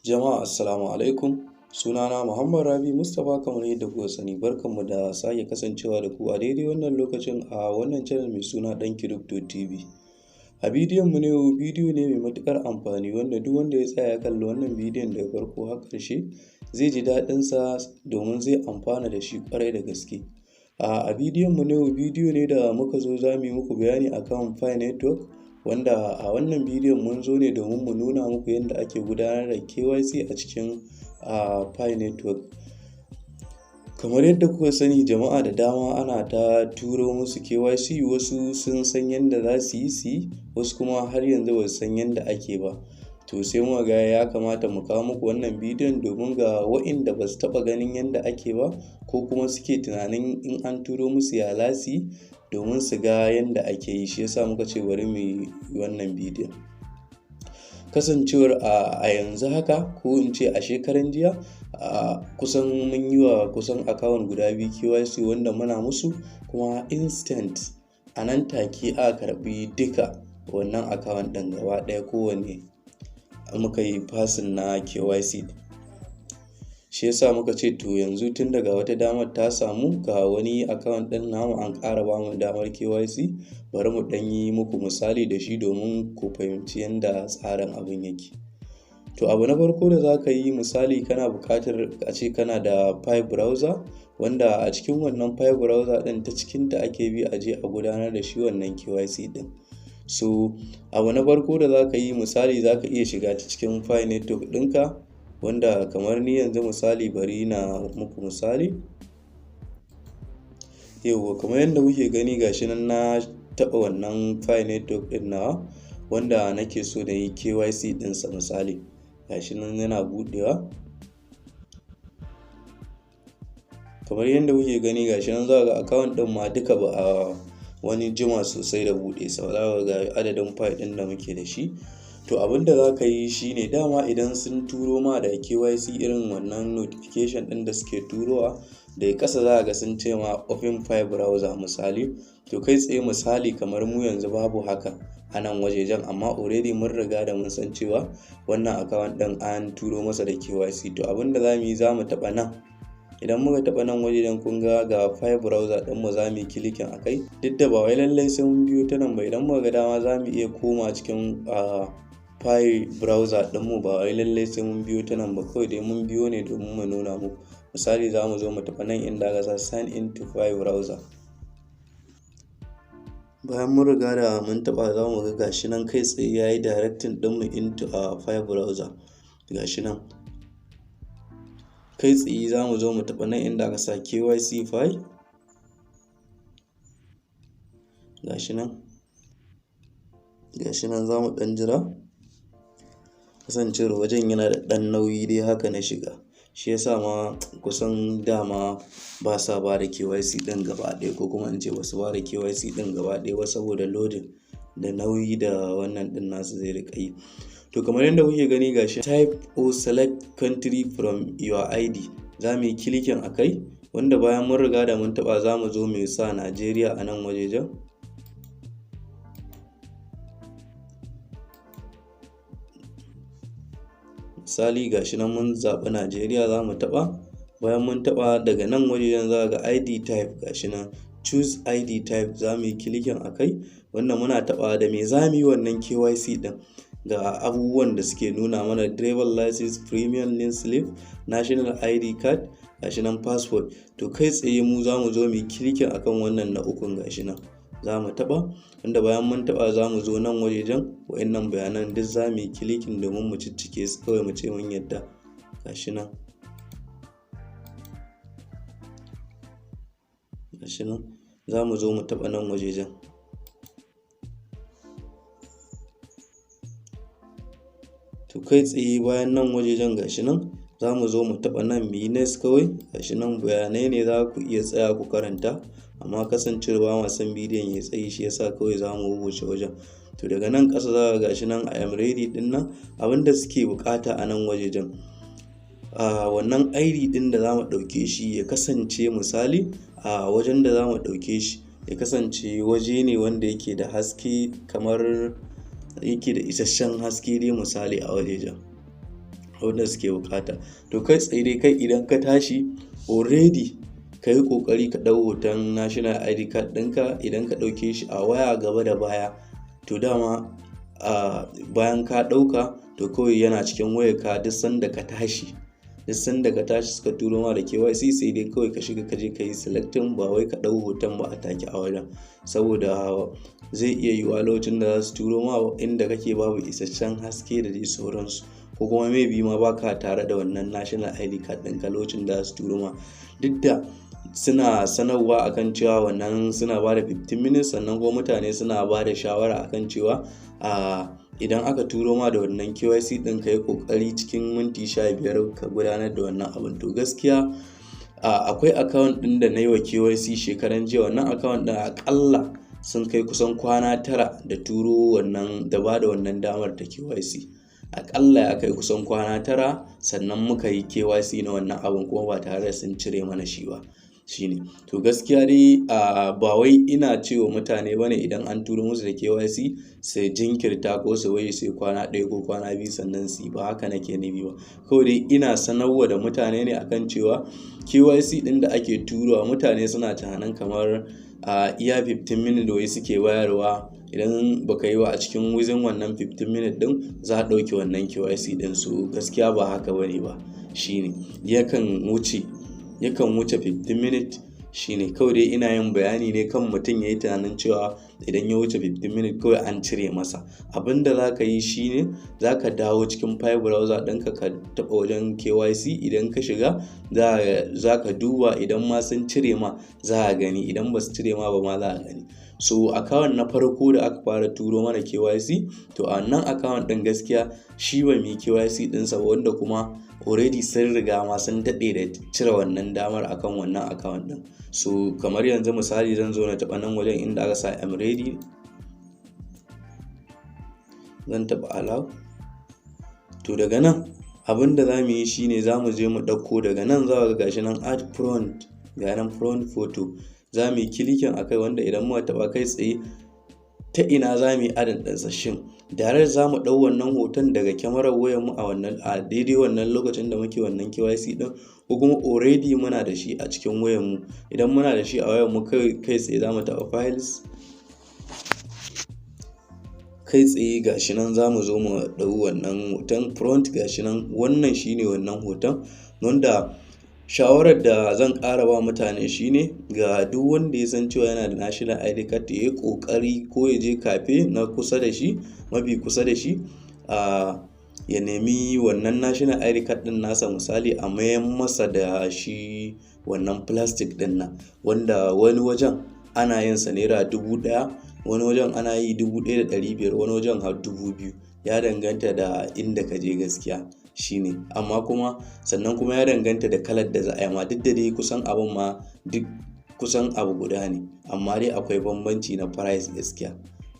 Jama'a assalamu alaikum, sunana Muhammad Rabi Mustapha kamar yadda kuka sani. Barkanmu da sake kasancewa da ku a daidai wannan lokacin a wannan channel mai suna Dan Crypto TV. A bidiyon mu na yau, bidiyo ne mai matuƙar amfani wanda duk wanda ya tsaya ya kalli wannan bidiyon daga farko har ƙarshe zai ji daɗin sa domin zai amfana da shi ƙwarai da gaske. A bidiyon mu na yau, bidiyo ne da muka zo za mu yi muku bayani akan Pi Network, wanda a wannan bidiyon mun zo ne domin mu nuna muku yadda ake gudanar da KYC a cikin Pi Network. Kamar yadda kuka sani, jama'a da dama ana ta turo musu KYC, wasu sun san yadda za su yi, wasu kuma har yanzu ba su san yadda ake ba. To sai muka ga ya kamata mu kawo muku wannan bidiyon domin ga waɗanda ba su taɓa ganin yadda ake ba, ko kuma suke tunanin in an turo musu ya za su yi, domin su ga yadda ake yi. Shi yasa muka ce bari mu yi wannan bidiyon. Kasancewar a yanzu haka, ko in ce a shekaran jiya, kusan mun yi wa kusan account guda biyu KYC wanda muna musu kuma instant a nan take aka karɓi duka wannan account ɗin gaba ɗaya, kowanne muka yi passing na KYC. Shi yasa muka ce to yanzu tun daga wata damar ta samu, ga wani account ɗin namu an ƙara ba mu damar KYC, bari mu ɗan yi muku misali da shi domin ku fahimci yadda tsarin abin yake. To abu na farko da za ka yi, misali kana buƙatar a ce kana da Pi browser, wanda a cikin wannan Pi browser ɗin ta cikinta ake bi a je a gudanar da shi wannan KYC ɗin. So abu na farko da za ka yi, misali za ka iya shiga ta cikin Pi Network ɗinka, wanda kamar ni yanzu misali bari na muku misali. Yauwa, kamar yadda kuke gani gashi nan na taɓa wannan Pi Network ɗin nawa wanda nake so da yi KYC ɗinsa misali. Gashi nan yana buɗewa. Kamar yadda kuke gani gashi nan za ga account ɗin ma duka ba a wani jima sosai da buɗe sa, za ka ga adadin Pi ɗin da muke da shi. To abinda za ka yi shine, dama idan sun turo ma da KYC irin wannan notification ɗin da suke turowa, da ƙasa za ga sun ce ma open Pi browser misali. To kai tsaye misali kamar mu yanzu babu haka a nan wajejen, amma already mun riga da mun san cewa wannan account ɗin an turo masa da KYC. To abinda za mu yi, za mu taɓa nan. Idan muka taɓa nan wajejen, kun ga Pi browser ɗin mu, za mu yi clicking a kai. Duk da ba wai lallai sai mun biyo ta nan ba, idan muka ga dama za mu iya koma cikin Pi browser ɗinmu, ba wai lallai sai mun biyo ta nan ba, kawai dai mun biyo ne domin mu nuna muku. Misali za mu zo mu taɓa nan inda aka sa sign into Pi browser. Bayan mun riga da mun taɓa, za mu ga gashi nan kai tsaye ya yi directing ɗinmu into Pi browser. Gashi nan kai tsaye za mu zo mu taɓa nan inda aka sa KYC Pi. Gashi nan za mu ɗan jira. Kasancewar wajen yana da ɗan nauyi dai haka na shiga, shi yasa ma kusan dama ba sa ba da KYC ɗin gaba ɗaya, ko kuma in ce ba su ba da KYC ɗin gaba ɗaya ba, saboda loading da nauyi da wannan ɗin nasu zai riƙa yi. To kamar yadda kuke gani gashi, type or select country from your ID, za mu yi clicking a kai, wanda bayan mun riga da mun taɓa, za mu zo mu sa Najeriya a nan wajejen. Misali gashi nan mun zaɓi Najeriya, za mu taɓa. Bayan mun taɓa, daga nan wajejen za ga ID type, gashi nan choose ID type, za mu yi clicking a kai, wanda muna taɓa da me za mu yi wannan KYC ɗin. Ga abubuwan da suke nuna mana: driver license, premium link slip, national ID card, gashi nan passport. To kai tsaye mu za mu zo mu yi clicking akan wannan na ukun, gashi nan za mu taɓa, wanda bayan mun taɓa za mu zo nan wajejen. Wa'innan bayanan duk za mu yi clicking domin mu ciccike su, kawai mu ce mun yadda. Gashi nan za mu zo mu taɓa nan wajejen. To kai tsaye bayan nan wajejen, gashi nan za mu zo mu taɓa nan mu yi next kawai. Gashi nan bayanai ne, za ku iya tsaya ku karanta, amma kasancewar ba ma son bidiyon ya tsayi, shi yasa kawai za mu wuce wajen. To daga nan ƙasa za ka gashi nan I am ready ɗin nan, abinda suke buƙata a nan wajejen, wannan ID ɗin da za mu ɗauke shi ya kasance, misali a wajen da za mu ɗauke shi ya kasance waje ne wanda yake da haske, kamar yake da isasshen haske dai misali a wajejen. wanda suke bukata. To kai tsaye dai kai idan ka tashi already ka yi kokari ka ɗau hoton national ID card ɗinka. Idan ka ɗauke shi a waya gaba da baya, to dama bayan ka ɗauka to kawai yana cikin wayarka. Duk sanda ka tashi suka turo ma da KYC, sai dai kawai ka shiga ka je ka yi selecting, ba wai ka ɗau hoton ba a take a wajen, saboda zai iya yiwuwa lokacin da za su turo ma inda kake babu isasshen haske da dai sauransu, ko kuma maybe ma baka tare da wannan national ID card ɗinka lokacin da za su turo ma. Duk da suna sanarwa akan cewa wannan suna bada 15 minutes, sannan kuma mutane suna bada shawara akan cewa idan aka turo ma da wannan KYC ɗin ka yi ƙoƙari cikin minti 15 ka gudanar da wannan abin. To gaskiya akwai account ɗin da na yi wa KYC shekaran jiya. Wannan account ɗin aƙalla sun kai kusan kwana 9 da turo wannan, da ba da wannan damar ta KYC. Aƙalla ya kai kusan kwana 9 sannan muka yi KYC na wannan abin, kuma ba tare da sun cire mana shi ba. Shine to gaskiya dai ba wai ina cewa mutane bane idan an turo musu da KYC sai jinkirta ko su wai sai kwana 1 ko kwana 2 sannan su yi, ba haka nake nufi ba. Kawai dai ina sanarwa da mutane ne akan cewa KYC ɗin da ake turowa, mutane suna tunanin kamar iya 15 minutes da wai suke bayarwa. Idan baka yi wa a cikin within wannan 15 minutes ɗin za a ɗauke wannan KYC ɗin. su gaskiya ba haka bane ba. Shine yakan wuce 15 minutes. Shine kawai dai ina yin bayani ne kan mutum ya yi tunanin cewa idan ya wuce 15 minutes kawai an cire masa. Abinda za ka yi shine za ka dawo cikin file browser ɗinka ka taɓa wajen KYC. Idan ka shiga za ka duba, idan ma sun cire ma za a gani, idan ba su cire ma ba ma za a gani. So account na farko da aka fara turo mana KYC, to a wannan account ɗin gaskiya shi ba mu yi KYC ɗinsa ba, wanda kuma already sun riga ma sun daɗe da cire wannan damar akan wannan account ɗin. So kamar yanzu misali zan zo na taɓa nan wajen inda aka sa I'm ready, zan taɓa allow. To daga nan abinda za mu yi shine za mu je mu ɗauko daga nan, za ga gashi nan add front, ga nan front photo. Za mu yi kilikin akai, wanda idan muka taɓa kai tsaye ta ina za mu yi adin ɗinsa. Shin direct za mu ɗau wannan hoton daga kyamarar wayarmu a daidai wannan lokacin da muke wannan KYC ɗin, ko kuma already muna da shi a cikin wayarmu? Idan muna da shi a wayarmu kai tsaye za mu taɓa files, kai tsaye gashi nan za mu zo mu ɗau wannan hoton front. Gashi nan wannan shine wannan hoton, wanda shawarar da zan ƙara ba mutane shine ga duk wanda ya san cewa yana da national ID card ya yi ƙoƙari ko ya je cafe na kusa da shi, mafi kusa da shi, ya nemi wannan national ID card ɗin nasa. Misali a mayan masa da shi wannan plastic ɗin nan, wanda wani wajen ana yin sa naira 1000, wani wajen ana yi 1500, wani wajen har 2000. Ya danganta da inda ka je gaskiya. Shine amma kuma sannan kuma ya danganta da kalar da za a yi ma. Duk da dai kusan abun ma duk kusan abu guda ne, amma dai akwai bambanci na price gaskiya,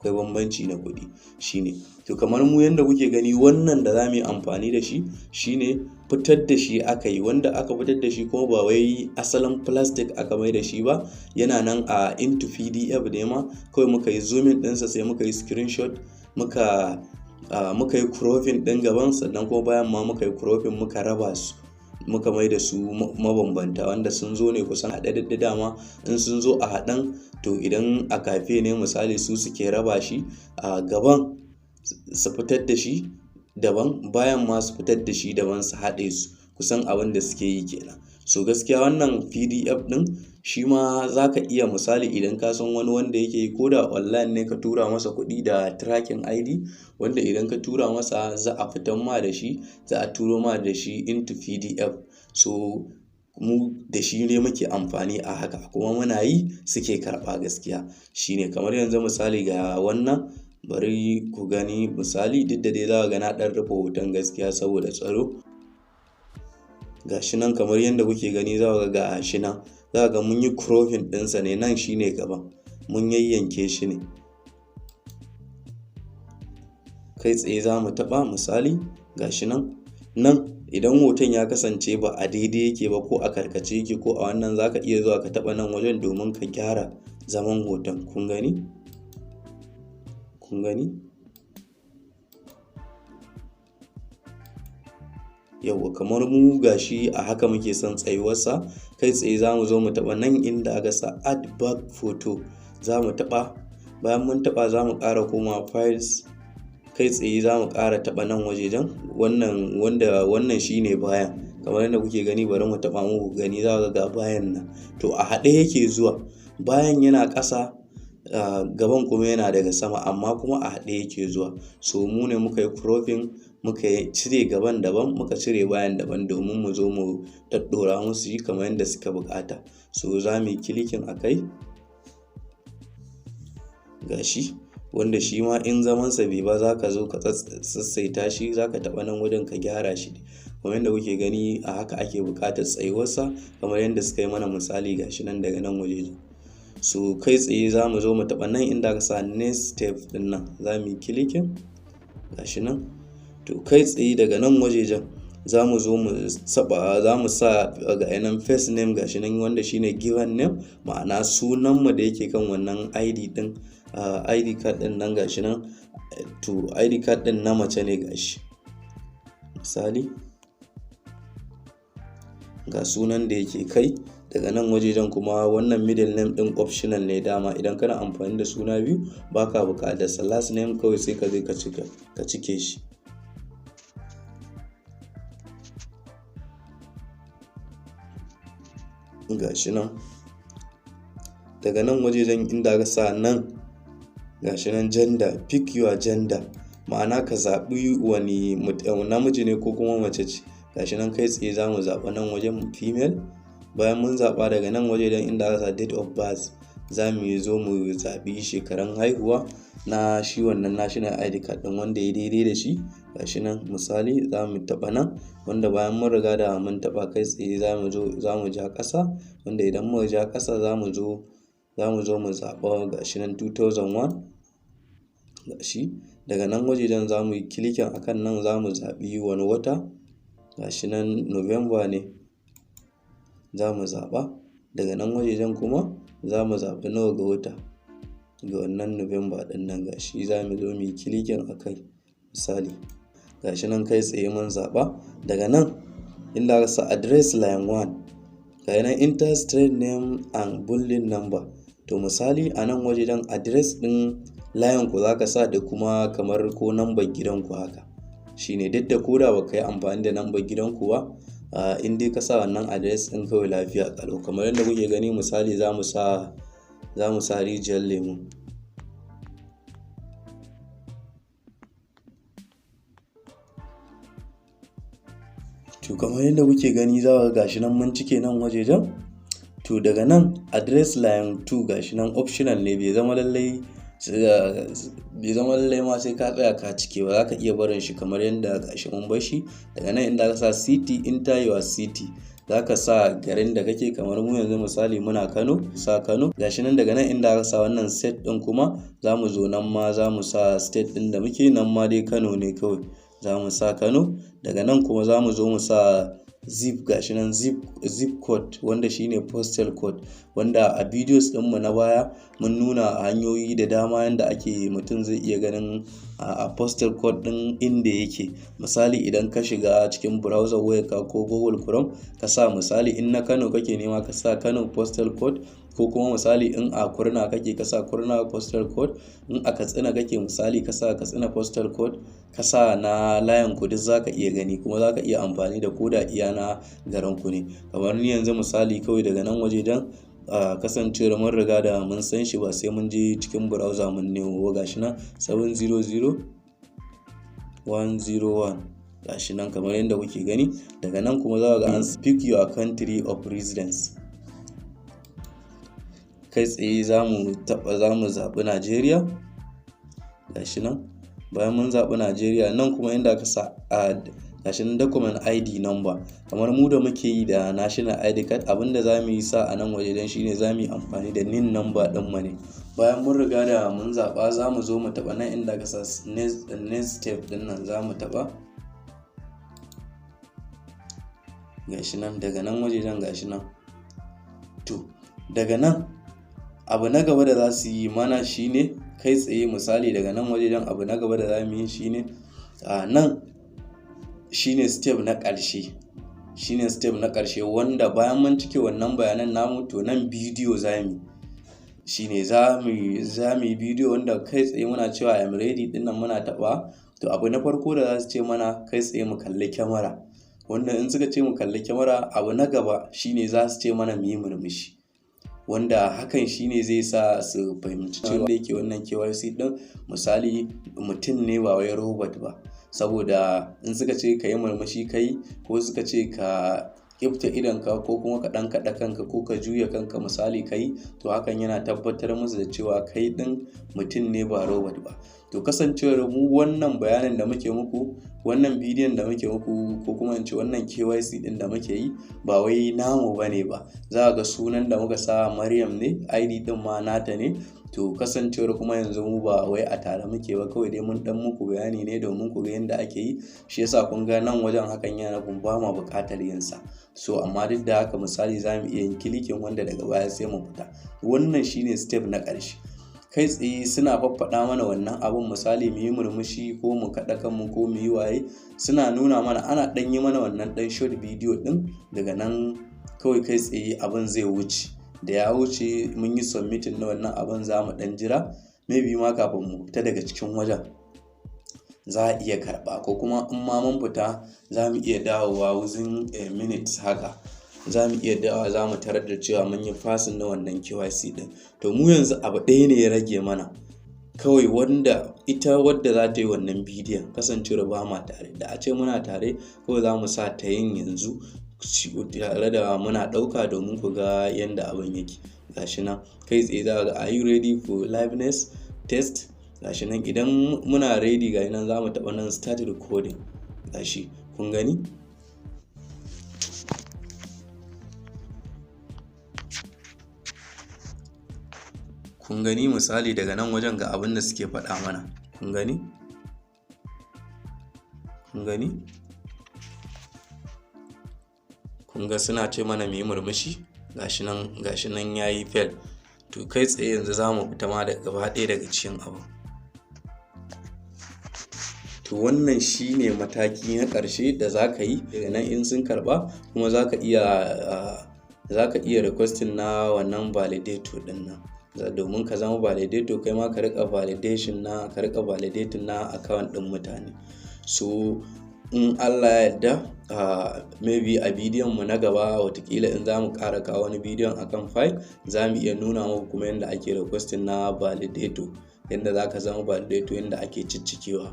akwai bambanci na kuɗi. Shine to kamar mu yanda kuke gani, wannan da za mu yi amfani da shi shine fitar da shi aka yi, wanda aka fitar da shi kuma ba wai asalin plastic aka mai da shi ba, yana nan a into PDF ne ma. Kawai muka yi zooming ɗinsa, sai muka yi screenshot, muka yi cropping ɗin gaban, sannan kuma bayan ma muka yi cropping, muka raba su, muka mai da su mabambanta, wanda sun zo ne kusan haɗe da dama. In sun zo a haɗan, to idan a cafe ne misali, su suke raba shi a gaban su fitar da shi daban, bayan ma su fitar da shi daban, su haɗe su. Kusan abin da suke yi kenan. So gaskiya wannan PDF ɗin shi ma za ka iya misali, idan ka san wani wanda yake yi, ko da online ne, ka tura masa kuɗi da tracking ID, wanda idan ka tura masa za a fitar ma da shi, za a turo ma da shi into PDF. So mu da shi ne muke amfani a haka, kuma muna yi suke karɓa gaskiya. Shine kamar yanzu misali ga wannan, bari ku gani misali, duk da dai za ka ga na ɗan rufe hoton gaskiya saboda tsaro. Gashi nan kamar yadda kuke gani, za ka ga gashi nan, za ka ga mun yi cropping ɗinsa ne, nan shine gaban, mun yayyanke shi ne. Kai tsaye za mu taɓa misali, gashi nan idan hoton ya kasance ba a daidai yake ba, ko a karkace yake, ko a wannan, za ka iya zuwa ka taɓa nan wajen domin ka gyara zaman hoton. Kun gani? Yauwa kamar mu gashi a haka muke son tsayuwarsa, kai tsaye za mu zo mu taɓa nan inda aka sa add back photo, za mu taɓa. Bayan mun taɓa za mu ƙara koma files, kai tsaye za mu ƙara taɓa nan wajejen wannan shine bayan, kamar yadda kuke gani. Bari mu taɓa muku gani, za ku ga bayan nan to a haɗe yake zuwa, bayan yana ƙasa gaban kuma yana daga sama, amma kuma a haɗe yake zuwa. So mu ne muka yi cropping, muka cire gaban daban, muka cire bayan daban domin mu zo mu ɗaɗɗora musu shi kamar yadda suka buƙata. So za mu yi clicking a kai gashi, wanda shi ma in zamansa bai ba za ka zo ka sassaita shi, za ka taɓa nan wajen ka gyara shi kamar yadda kuke gani. A haka ake buƙatar tsayuwarsa kamar yadda suka yi mana misali gashi nan daga nan waje. So kai tsaye za mu zo mu taɓa nan inda aka sa next step ɗin nan, za mu yi clicking gashi nan. To kai tsaye daga nan wajejen za mu zo mu za mu sa ga nan first name gashi nan, wanda shine given name, ma'ana sunanmu da yake kan wannan ID ɗin. ID card ɗin nan gashi nan, to ID card ɗin na mace ne gashi, misali ga sunan da yake kai. Daga nan wajejen kuma wannan middle name ɗin optional ne, dama idan kana amfani da suna biyu baka buƙatar sa, last name kawai sai ka je ka cike shi. Gashi nan daga nan wajejen inda aka sa nan gashi nan gender, pick your gender, ma'ana ka zaɓi wani namiji ne ko kuma mace ce. Gashi nan kai tsaye za mu zaɓa nan wajen female. Bayan mun zaɓa daga nan wajejen inda aka sa date of birth, za mu zo mu zaɓi shekaran haihuwa na shi wannan national ID card ɗin wanda ya daidai da shi. Gashi nan misali za mu taɓa nan, wanda bayan mun riga da mun taɓa kai tsaye za mu ja ƙasa, wanda idan muka ja ƙasa za mu zo mu zaɓa gashi nan 2001 gashi. Daga nan wajejen za mu yi clicking akan nan, za mu zaɓi wani wata, gashi nan November ne za mu zaɓa. Daga nan wajejen kuma za mu zaɓi nawa ga wata ga wannan November ɗin nan gashi, za mu zo mu yi clicking a kai misali gashi nan kai tsaye mun zaɓa. Daga nan inda aka sa address line 1, ga nan enter street name and building number. To misali a nan wajejen address ɗin layin ku za ka sa da kuma kamar ko number gidanku haka shine, duk da koda ba ka yi amfani da number gidanku ba, in dai ka sa wannan address ɗin kawai lafiya ƙalau. Kamar yadda kuke gani misali za mu sa rijiyar lemu. To kamar yadda kuke gani za ka gashi nan mun cike nan wajejen. To daga nan address line 2 gashi nan optional ne, bai zama lallai ma sai ka tsaya ka cike ba, za ka iya barin shi kamar yadda gashi mun bar shi. Daga nan inda ka sa city, enter your city, za ka sa garin da kake. Kamar mu yanzu misali muna Kano, sa Kano. Gashi nan daga nan inda ka sa wannan state ɗin kuma za mu zo nan ma za mu sa state ɗin da muke, nan ma dai Kano ne kawai, za mu sa Kano. Daga nan kuma za mu zo mu sa zip, gashi nan zip code, wanda shine postal code, wanda a videos ɗinmu na baya mun nuna hanyoyi da dama yanda mutum zai iya ganin a postal code ɗin inda yake. Misali idan ka shiga cikin browser wayarka ko Google Chrome, ka sa misali in na Kano kake nema ka sa Kano postal code, ko kuma misali in a Kurna kake ka sa Kurna postal code, in a Katsina kake misali ka sa Katsina postal code, ka sa na layin ku duk zaka iya gani, kuma zaka iya amfani da koda iya na garin ku ne. Kamar ni yanzu misali kawai daga nan wajejen kasancewar mun riga da mun san shi, ba sai mun je cikin browser mun nemo ba. Gashi nan 700101 gashi nan kamar yadda kuke gani. Daga nan kuma za ka ga an pick your country of residence, kai tsaye za mu zaɓi Najeriya gashi nan. Bayan mun zaɓi Najeriya, nan kuma inda aka sa gashi nan document ID number, kamar mu da muke yi da national ID card, abinda za mu yi sa a nan waje dan shine za mu yi amfani da NIN number ɗin mu ne. Bayan mun riga da mun zaɓa, za mu zo mu taɓa nan inda aka sa next step ɗin nan, za mu taɓa gashi nan. Daga nan wajejen gashi nan. To daga nan abu na gaba da za su yi mana shine kai tsaye misali daga nan wajejen abu na gaba da za mu yi shine nan shine step na ƙarshe, wanda bayan mun cike wannan bayanan namu to nan bidiyo zamu shine zamu yi bidiyo wanda kai tsaye muna cewa I am ready din nan muna taɓa. To abu na farko da za su ce mana kai tsaye mu kalli kyamara, wanda in suka ce mu kalli kyamara, abu na gaba shine za su ce mana mu yi murmushi, wanda hakan shine zai sa su fahimci cewa wanda yake wannan KYC din misali mutum ne ba wai robot ba. Saboda in suka ce ka yi murmushi kai, ko suka ce ka kifta idonka ko kuma ka ɗan kaɗa kanka ko ka juya kanka misali kai, to hakan yana tabbatar musu da cewa kai ɗin mutum ne ba robot ba. To kasancewar mu wannan bayanin da muke muku, wannan bidiyon da muke muku, ko kuma in ce wannan KYC ɗin da muke yi ba wai namu bane ba, za ga sunan da muka sa Maryam ne, ID ɗin ma nata ne. To kasancewar kuma yanzu mu ba wai a tare muke ba, kawai dai mun dan muku bayani ne domin ku ga yadda ake yi, shi yasa kun ga nan wajen hakan yana nufin ba ma buƙatar yin sa. So amma duk da haka misali za mu iya yin kilikin wanda daga baya sai mu fita. Wannan shine step na ƙarshe. Kai tsaye suna faffaɗa mana wannan abun, misali mu yi murmushi ko mu kaɗa kanmu ko mu yi waye, suna nuna mana, ana ɗan yi mana wannan ɗan short bidiyo ɗin, daga nan kawai kai tsaye abin zai wuce. Da ya wuce mun yi submitting na wannan abin, za mu ɗan jira maybe ma kafin mu fita daga cikin wajen za a iya karɓa, ko kuma in ma mun fita za mu iya dawowa within a minute haka, za mu iya dawowa za mu tarar da cewa mun yi fasin na wannan KYC ɗin. To mu yanzu abu ɗaya ne ya rage mana kawai, wadda za ta yi wannan bidiyon, kasancewar ba ma tare. Da a ce muna tare kawai za mu sa ta yin yanzu tare da muna ɗauka domin ku ga yadda abin yake. Gashi nan kai tsaye za ga are you ready for liveness test. Gashi nan idan muna ready gashi nan za mu taɓa nan start recording. Gashi kun gani, misali daga nan wajen ga abin da suke faɗa mana. Kun ga suna ce mana mu yi murmushi. Gashi nan yayi fail. To kai tsaye yanzu za mu fita ma daga gaba ɗaya daga cikin abu. To wannan shine mataki na ƙarshe da za ka yi. Daga nan in sun karɓa kuma za ka iya requesting na wannan validator ɗin nan, domin ka zama validator kai ma ka rika validating na account ɗin mutane. So in Allah ya yarda maybe a bidiyon mu na gaba, watakila in za mu ƙara kawo wani bidiyon akan file, za mu iya nuna muku kuma yadda ake requesting na validator, yadda za ka zama validator, yadda ake ciccikewa.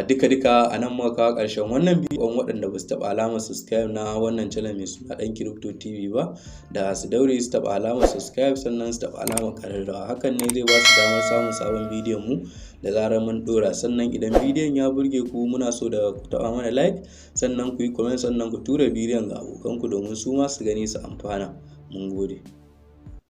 Duka a nan muka kawo ƙarshen wannan bidiyon. Waɗanda ba su taɓa alamar subscribe na wannan channel mai suna ɗan Crypto TV ba, da su daure su taɓa alamar subscribe, sannan su taɓa alamar ƙararrawa. Hakan ne zai ba su damar samun sabon bidiyon mu da zarar mun ɗora. Sannan idan bidiyon ya burge ku, muna so da ku taɓa mana like, sannan ku yi comment, sannan ku tura bidiyon ga abokanku domin su ma su gani su amfana. Mun gode.